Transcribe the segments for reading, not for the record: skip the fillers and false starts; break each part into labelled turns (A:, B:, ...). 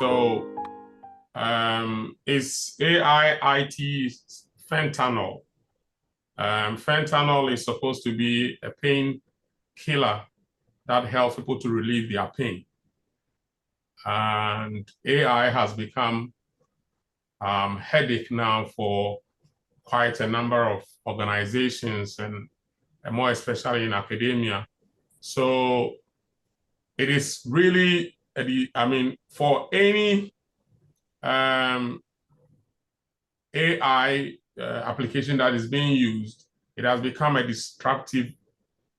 A: So is AI-IT fentanyl? Fentanyl is supposed to be a pain killer that helps people to relieve their pain. And AI has become headache now for quite a number of organizations and more especially in academia. So it is really, I mean, for any AI application that is being used, it has become a disruptive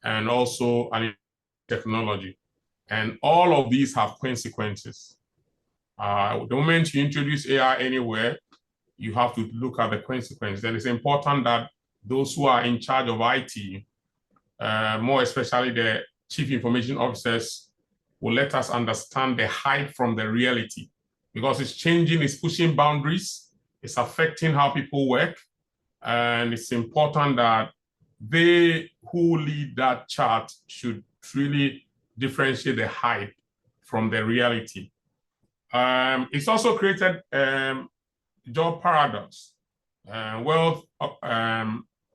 A: and also an technology. And all of these have consequences. The moment you introduce AI anywhere, you have to look at the consequences. And it's important that those who are in charge of IT, more especially the chief information officers, will let us understand the hype from the reality, because it's changing, it's pushing boundaries, it's affecting how people work. And it's important that they who lead that chart should really differentiate the hype from the reality. It's also created job paradox. World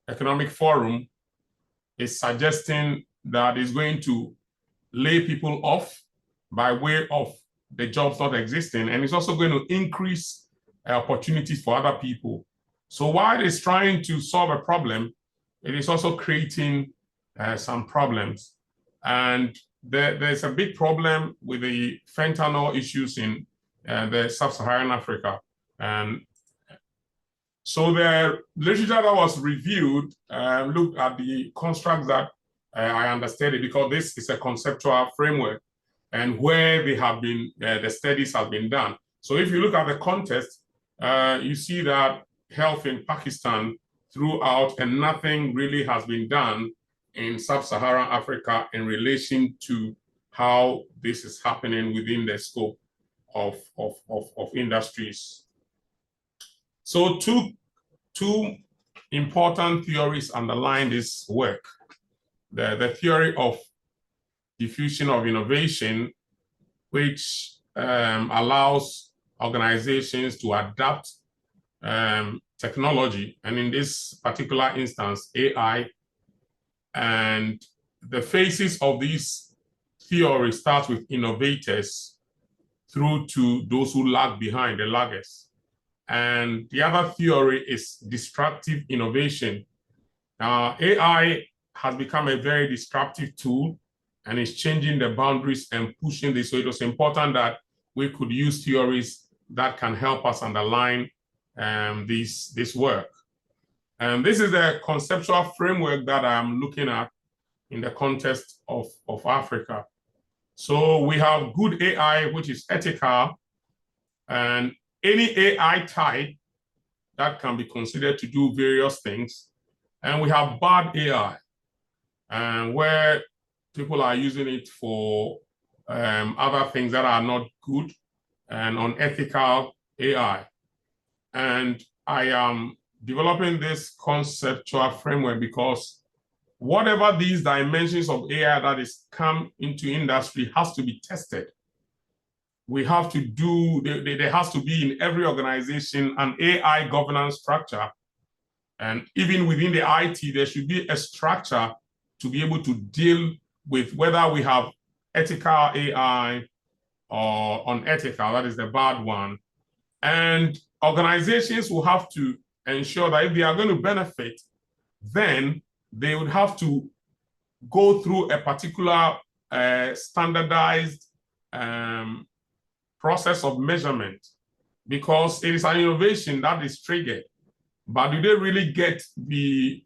A: Economic Forum is suggesting that it's going to lay people off by way of the jobs not existing, and it's also going to increase opportunities for other people. So while it's trying to solve a problem, it is also creating some problems. And there's a big problem with the fentanyl issues in the sub-Saharan Africa. And so the literature that was reviewed looked at the constructs that I understand it, because this is a conceptual framework and where they have been, the studies have been done. So if you look at the context, you see that health in Pakistan throughout, and nothing really has been done in sub-Saharan Africa in relation to how this is happening within the scope of industries. So two important theories underline this work. The theory of diffusion of innovation, which allows organizations to adapt technology, and in this particular instance, AI. And the phases of these theories start with innovators through to those who lag behind, the laggers. And the other theory is destructive innovation. Now, AI has become a very disruptive tool and is changing the boundaries and pushing this. So it was important that we could use theories that can help us underline this work. And this is a conceptual framework that I'm looking at in the context of Africa. So we have good AI, which is ethical, and any AI type that can be considered to do various things. And we have bad AI, where people are using it for other things that are not good, and unethical AI. And I am developing this conceptual framework because whatever these dimensions of AI that is come into industry has to be tested. We have to do, there has to be in every organization an AI governance structure. And even within the IT, there should be a structure to be able to deal with whether we have ethical AI or unethical, that is the bad one. And organizations will have to ensure that if they are going to benefit, then they would have to go through a particular standardized process of measurement, because it is an innovation that is triggered. But do they really get the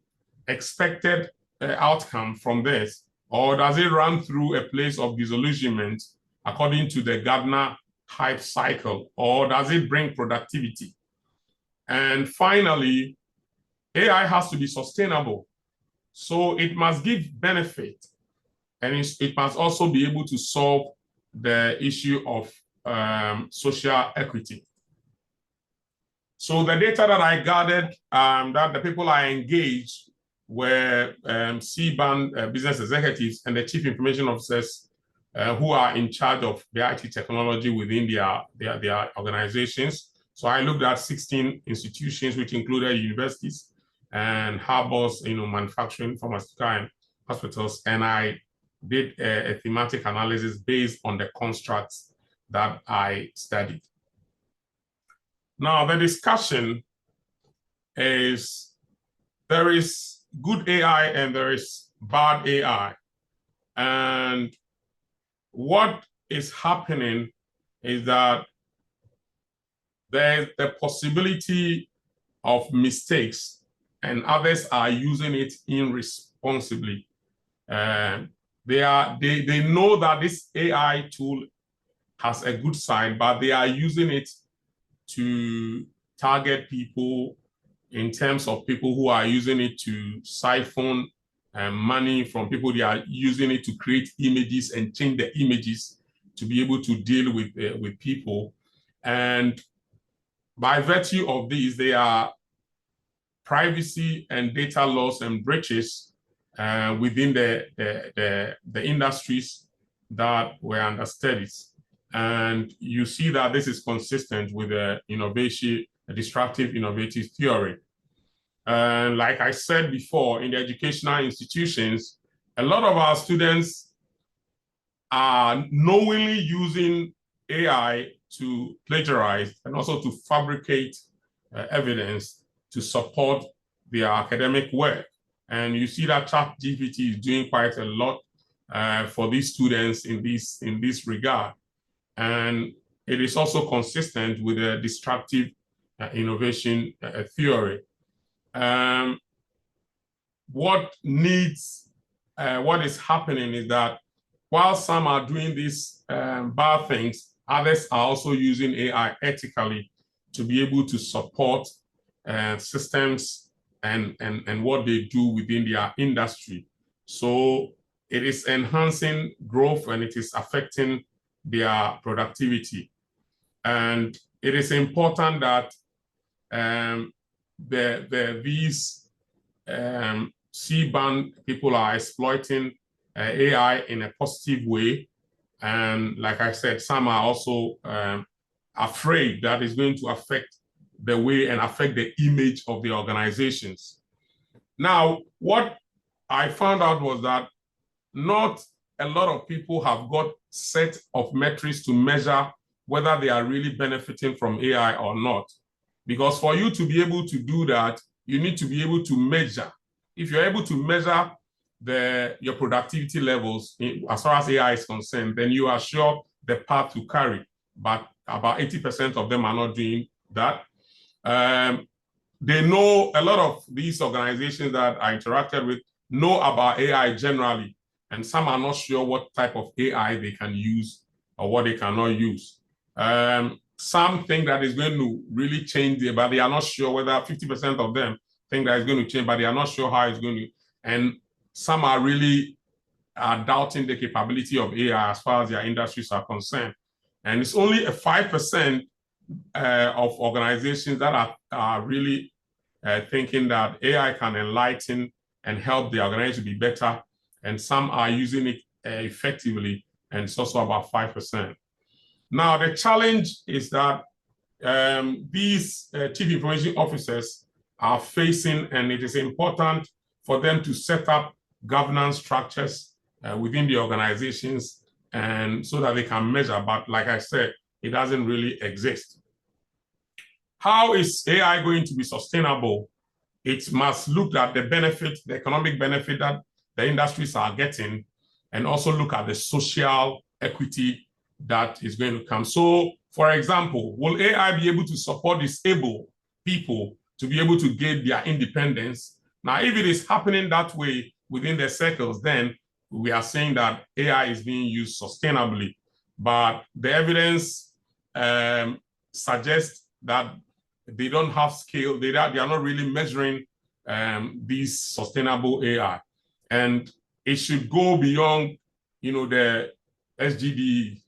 A: expected outcome from this? Or does it run through a place of disillusionment according to the Gardner hype cycle? Or does it bring productivity? And finally, AI has to be sustainable. So it must give benefit, and it must also be able to solve the issue of social equity. So the data that I gathered, that the people I engaged were C-band business executives and the chief information officers who are in charge of the IT technology within their organizations. So I looked at 16 institutions, which included universities and harbors, manufacturing, pharmaceutical, and hospitals. And I did a thematic analysis based on the constructs that I studied. Now, the discussion is there is good AI and there is bad AI. And what is happening is that there's the possibility of mistakes and others are using it irresponsibly. They know that this AI tool has a good side, but they are using it to target people in terms of people who are using it to siphon money from people. They are using it to create images and change the images to be able to deal with people. And by virtue of these, they are privacy and data loss and breaches within the industries that were under studies. And you see that this is consistent with the destructive innovative theory. And like I said before, in the educational institutions, a lot of our students are knowingly using AI to plagiarize and also to fabricate evidence to support their academic work. And you see that ChatGPT is doing quite a lot for these students in this regard. And it is also consistent with the destructive innovation theory. What is happening is that while some are doing these bad things, others are also using AI ethically to be able to support systems and what they do within their industry. So it is enhancing growth and it is affecting their productivity. And it is important that these C-band people are exploiting AI in a positive way. And like I said, some are also afraid that it's going to affect the way and affect the image of the organizations. Now, what I found out was that not a lot of people have got set of metrics to measure whether they are really benefiting from AI or not. Because for you to be able to do that, you need to be able to measure. If you're able to measure your productivity levels as far as AI is concerned, then you are sure the path to carry. But about 80% of them are not doing that. They know, a lot of these organizations that I interacted with know about AI generally, and some are not sure what type of AI they can use or what they cannot use. Some think that is going to really change it, but they are not sure whether 50% of them think that it's going to change, but they are not sure how it's going to. And some are really doubting the capability of AI as far as their industries are concerned. And it's only a 5% of organizations that are really thinking that AI can enlighten and help the organization to be better. And some are using it effectively, and it's also about 5%. Now, the challenge is that these chief information officers are facing, and it is important for them to set up governance structures within the organizations, and so that they can measure. But like I said, it doesn't really exist. How is AI going to be sustainable? It must look at the benefit, the economic benefit that the industries are getting, and also look at the social equity that is going to come. So, for example, will AI be able to support disabled people to be able to gain their independence? Now, if it is happening that way within the circles, then we are saying that AI is being used sustainably. But the evidence suggests that they don't have scale. They are not really measuring these sustainable AI. And it should go beyond, the SDG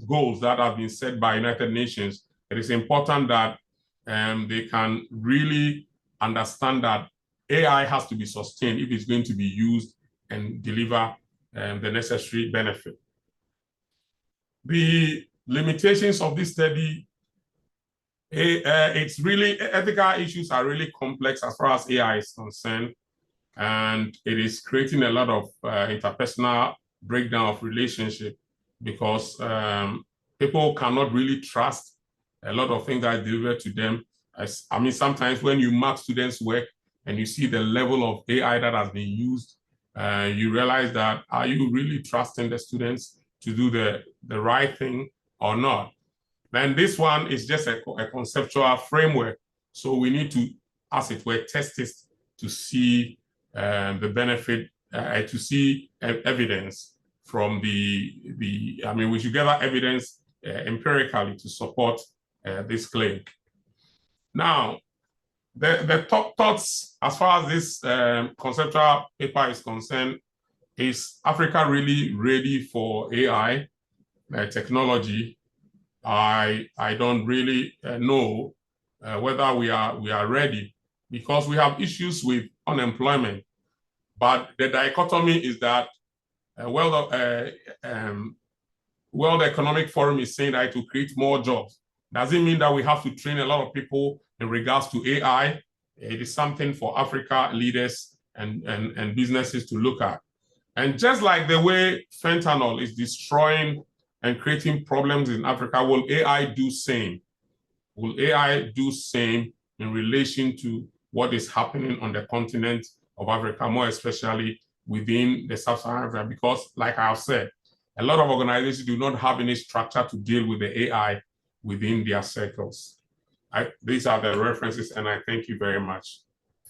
A: goals that have been set by United Nations. It is important that they can really understand that AI has to be sustained if it's going to be used and deliver the necessary benefit. The limitations of this study, it's really, ethical issues are really complex as far as AI is concerned, and it is creating a lot of interpersonal breakdown of relationship because people cannot really trust a lot of things that are delivered to them. I mean, sometimes when you mark students' work and you see the level of AI that has been used, you realize that, are you really trusting the students to do the right thing or not? Then this one is just a conceptual framework. So we need to, as it were, test it to see the benefit, to see evidence from I mean, we should gather evidence empirically to support this claim. Now, the top thoughts as far as this conceptual paper is concerned is Africa really ready for AI technology? I don't really know whether we are ready, because we have issues with unemployment. But the dichotomy is that World Economic Forum is saying that to create more jobs. Does it mean that we have to train a lot of people in regards to AI? It is something for Africa leaders and businesses to look at. And just like the way fentanyl is destroying and creating problems in Africa, will AI do same? Will AI do same in relation to what is happening on the continent of Africa, more especially within the sub-Saharan Africa? Because like I've said, a lot of organizations do not have any structure to deal with the AI within their circles. These are the references, and I thank you very much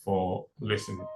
A: for listening.